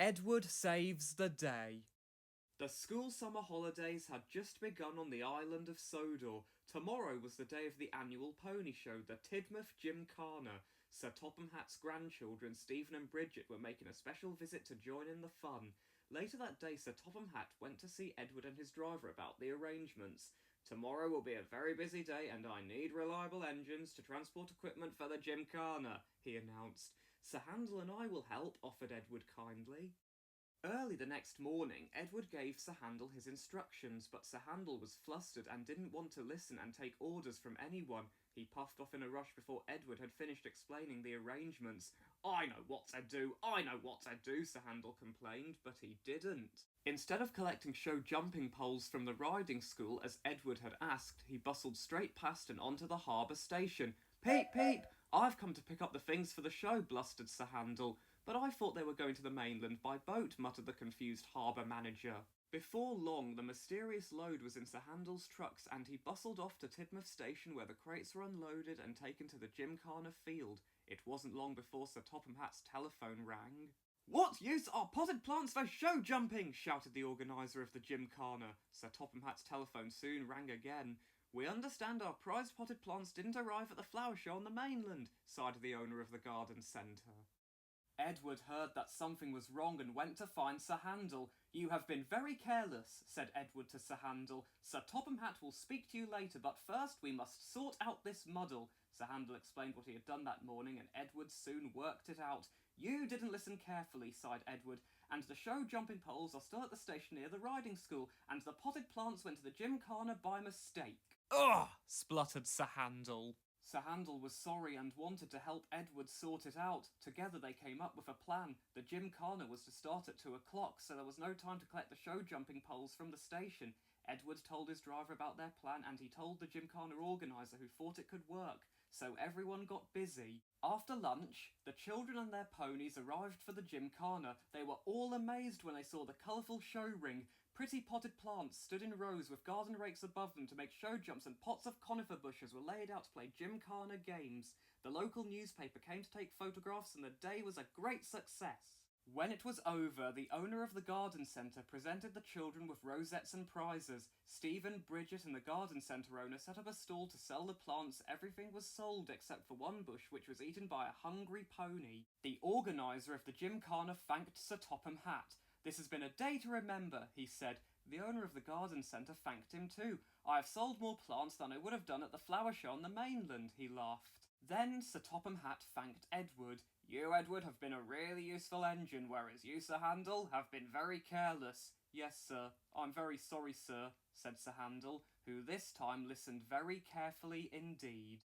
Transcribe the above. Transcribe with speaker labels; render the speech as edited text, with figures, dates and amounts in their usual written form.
Speaker 1: Edward saves the day. The school summer holidays had just begun on the island of Sodor. Tomorrow was the day of the annual pony show, the Tidmouth Gymkhana. Sir Topham Hatt's grandchildren, Stephen and Bridget, were making a special visit to join in the fun. Later that day, Sir Topham Hatt went to see Edward and his driver about the arrangements. Tomorrow will be a very busy day and I need reliable engines to transport equipment for the Gymkhana, he announced. Sir Handel and I will help, offered Edward kindly. Early the next morning, Edward gave Sir Handel his instructions, but Sir Handel was flustered and didn't want to listen and take orders from anyone. He puffed off in a rush before Edward had finished explaining the arrangements. I know what to do, Sir Handel complained, but he didn't. Instead of collecting show jumping poles from the riding school, as Edward had asked, he bustled straight past and onto the harbour station. Peep, peep! I've come to pick up the things for the show, blustered Sir Handel. But I thought they were going to the mainland by boat, muttered the confused harbour manager. Before long, the mysterious load was in Sir Handel's trucks, and he bustled off to Tidmouth Station where the crates were unloaded and taken to the Gymkhana field. It wasn't long before Sir Topham Hatt's telephone rang. What use are potted plants for show jumping? Shouted the organiser of the Gymkhana. Sir Topham Hatt's telephone soon rang again. We understand our prized potted plants didn't arrive at the flower show on the mainland, sighed the owner of the garden centre. Edward heard that something was wrong and went to find Sir Handel. You have been very careless, said Edward to Sir Handel. Sir Topham Hatt will speak to you later, but first we must sort out this muddle. Sir Handel explained what he had done that morning, and Edward soon worked it out. You didn't listen carefully, sighed Edward, and the show jumping poles are still at the station near the riding school, and the potted plants went to the Gymkhana by mistake. Ugh! Spluttered Sir Handel. Sir Handel was sorry and wanted to help Edward sort it out. Together they came up with a plan. The Gymkhana was to start at 2 o'clock, so there was no time to collect the show jumping poles from the station. Edward told his driver about their plan, and he told the Gymkhana organiser, who thought it could work. So everyone got busy. After lunch, the children and their ponies arrived for the Gymkhana. They were all amazed when they saw the colourful show ring. Pretty potted plants stood in rows with garden rakes above them to make show jumps, and pots of conifer bushes were laid out to play Gymkhana games. The local newspaper came to take photographs, and the day was a great success. When it was over, the owner of the garden centre presented the children with rosettes and prizes. Stephen, Bridget and the garden centre owner set up a stall to sell the plants. Everything was sold except for one bush, which was eaten by a hungry pony. The organiser of the Gymkhana thanked Sir Topham Hatt. This has been a day to remember, he said. The owner of the garden centre thanked him too. I have sold more plants than I would have done at the flower show on the mainland, he laughed. Then Sir Topham Hatt thanked Edward. You, Edward, have been a really useful engine, whereas you, Sir Handel, have been very careless. Yes, sir. I'm very sorry, sir, said Sir Handel, who this time listened very carefully indeed.